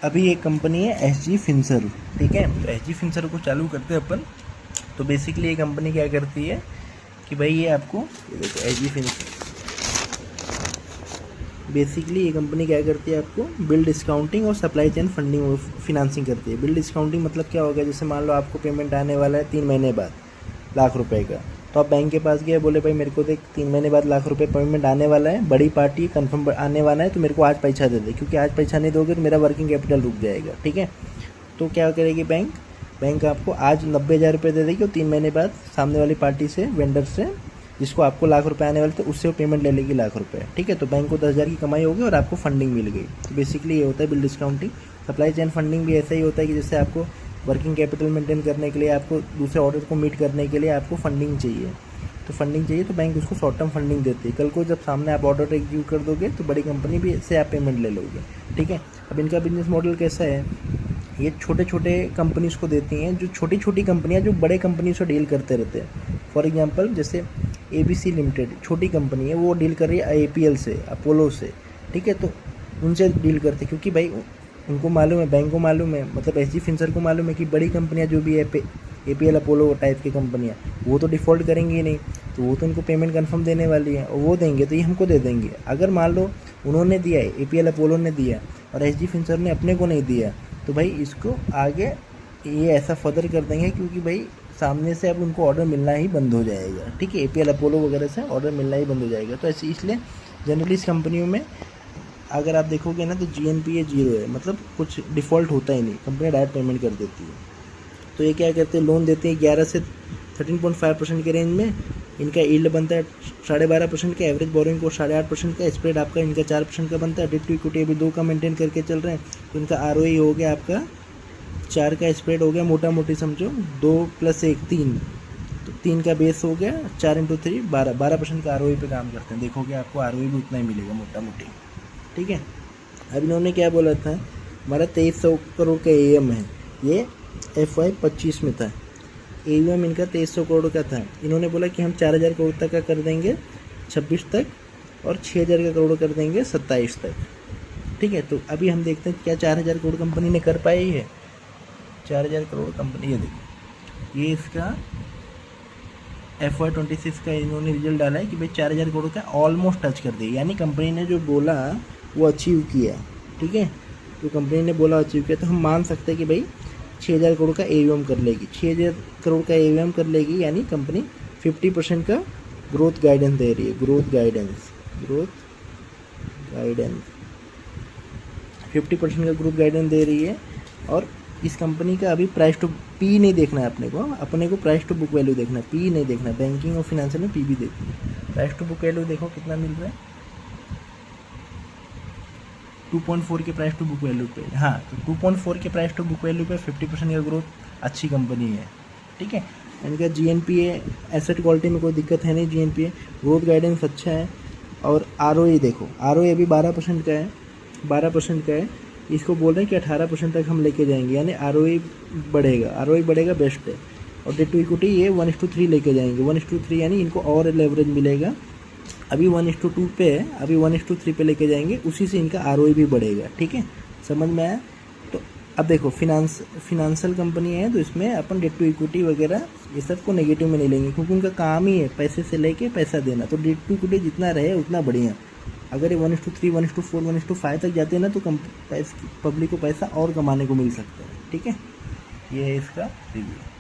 अभी एक कंपनी है SG फिनसर्व, ठीक है। तो SG फिनसर्व को चालू करते हैं अपन। तो बेसिकली ये कंपनी क्या करती है कि भाई ये आपको, ये देखो SG फिनसर्व, बेसिकली ये कंपनी क्या करती है, आपको बिल डिस्काउंटिंग और सप्लाई चेन फंडिंग और फिनांसिंग करती है। बिल डिस्काउंटिंग मतलब क्या होगा, जैसे मान लो आपको पेमेंट आने वाला है 3 महीने बाद ₹1,00,000 का, तो आप बैंक के पास गए, बोले भाई मेरे को देख 3 महीने बाद ₹1,00,000 पेमेंट आने वाला है, बड़ी पार्टी कंफर्म आने वाला है, तो मेरे को आज पैसा दे दे, क्योंकि आज पैसा नहीं दोगे तो मेरा वर्किंग कैपिटल रुक जाएगा, ठीक है। तो क्या करेगी बैंक, बैंक आपको आज ₹90,000 दे देगी और 3 महीने बाद सामने वाली पार्टी से, वेंडर से, जिसको आपको ₹1,00,000 आने वाले थे, उससे वो पेमेंट ले लेगी ₹1,00,000, ठीक है। तो बैंक को 10,000 की कमाई होगी और आपको फंडिंग मिल गई। तो बेसिकली ये होता है bill discounting. Supply chain funding भी ऐसा ही होता है कि जैसे आपको वर्किंग कैपिटल मेंटेन करने के लिए, आपको दूसरे ऑर्डर को मीट करने के लिए आपको फंडिंग चाहिए, तो फंडिंग चाहिए तो बैंक उसको शॉर्ट टर्म फंडिंग देती है। कल को जब सामने आप ऑर्डर एग्जीक्यूट कर दोगे तो बड़ी कंपनी भी से आप पेमेंट ले लोगे, ठीक है। अब इनका बिजनेस मॉडल कैसा है, ये छोटे छोटे कंपनीज को देती हैं, जो छोटी छोटी कंपनियां जो बड़े कंपनी से डील करते रहते हैं। फॉर एग्जांपल जैसे ABC लिमिटेड छोटी कंपनी है, वो डील कर रही है IPL से, अपोलो से, ठीक है। तो उनसे डील करते, क्योंकि भाई उनको मालूम है, बैंक को मालूम है, मतलब SG फिनसर्व को मालूम है कि बड़ी कंपनियां जो भी है, APL अपोलो टाइप की कंपनियां, वो तो डिफ़ॉल्ट करेंगी ही नहीं, तो वो तो उनको पेमेंट कंफर्म देने वाली है और वो देंगे तो ये हमको दे देंगे। अगर मान लो उन्होंने दिया है, APL अपोलो ने दिया और SG फिनसर्व ने अपने को नहीं दिया, तो भाई इसको आगे ये ऐसा फर्दर कर देंगे, क्योंकि भाई सामने से अब उनको ऑर्डर मिलना ही बंद हो जाएगा, ठीक है। APL अपोलो वगैरह से ऑर्डर मिलना ही बंद हो जाएगा। तो ऐसे इसलिए जनरली इस कंपनियों में अगर आप देखोगे ना तो GNPA 0 है, मतलब कुछ डिफ़ॉल्ट होता ही नहीं, कंपनी डायरेक्ट पेमेंट कर देती है। तो ये क्या करते हैं, लोन देते हैं 11 से 13.5% के रेंज में। इनका यील्ड बनता है 12.5% का, एवरेज बोरिंग को 8.5% का, स्प्रेड आपका इनका 4% का बनता है। डेट टू इक्विटी अभी 2 का मेंटेन करके चल रहे हैं, तो इनका ROE हो गया आपका 4 का, स्प्रेड हो गया मोटा मोटी समझो 2 + 1 3, तो 3 का बेस हो गया, 4 × 3 12% का ROE पे काम करते हैं। देखोगे आपको ROE भी उतना ही मिलेगा मोटा मोटी, ठीक है। अब इन्होंने क्या बोला था, हमारा 2300 करोड़ का AUM है, ये FY 25 में था। AUM इनका 2300 करोड़ का था। इन्होंने बोला कि हम 4000 करोड़ तक का कर देंगे 26 तक, और 6000 का करोड़ कर देंगे 27 तक, ठीक है। तो अभी हम देखते हैं क्या 4000 करोड़ कंपनी ने कर पाई है। 4000 करोड़ कंपनी, ये देखो, ये इसका FY 26 का इन्होंने रिजल्ट डाला है कि भाई 4000 करोड़ का ऑलमोस्ट टच कर दिया, यानी कंपनी ने जो बोला वो अचीव किया, ठीक है। तो कंपनी ने बोला अचीव किया, तो हम मान सकते हैं कि भाई 6000 करोड़ का AUM कर लेगी, 6000 करोड़ का AUM कर लेगी, यानी कंपनी 50% का ग्रोथ गाइडेंस दे रही है। ग्रोथ गाइडेंस 50% का ग्रोथ गाइडेंस दे रही है। और इस कंपनी का अभी प्राइस टू पी नहीं देखना है अपने को प्राइस टू बुक वैल्यू देखना है, पी नहीं देखना है। बैंकिंग और फिनेंशियल में पी भी देखना है। प्राइस टू बुक वैल्यू देखो कितना मिल रहा है, 2.4 के प्राइस टू बुक वैल्यू पे। हाँ, तो 2.4 के प्राइस टू बुक वैल्यू पे 50% का ग्रोथ अच्छी कंपनी है, ठीक है। इनका GNPA एसेट क्वालिटी में कोई दिक्कत है नहीं, GNPA ग्रोथ गाइडेंस अच्छा है। और ROE देखो, ROE अभी 12% का है, 12% का है। इसको बोल रहे हैं कि 18% तक हम लेके जाएंगे, यानी ROE बढ़ेगा, बेस्ट है। और डेट टू इक्विटी ये 1:3 लेके जाएंगे, 1:3, यानी इनको और लेवरेज मिलेगा। अभी 1:2 पे है, अभी 1:3 पे लेके जाएंगे, उसी से इनका ROE भी बढ़ेगा, ठीक है। समझ में आया। तो अब देखो फिनेंशियल कंपनी है, तो इसमें अपन डेट टू इक्विटी वगैरह ये सब को नेगेटिव में नहीं लेंगे, क्योंकि उनका काम ही है पैसे से लेके पैसा देना। तो डेट टू इक्विटी जितना रहे उतना बढ़िया। अगर ये 1:3, 1:4, 1:5 तक जाते हैं ना, तो पब्लिक को पैसा और कमाने को मिल सकता है, ठीक है। ये है इसका रिव्यू।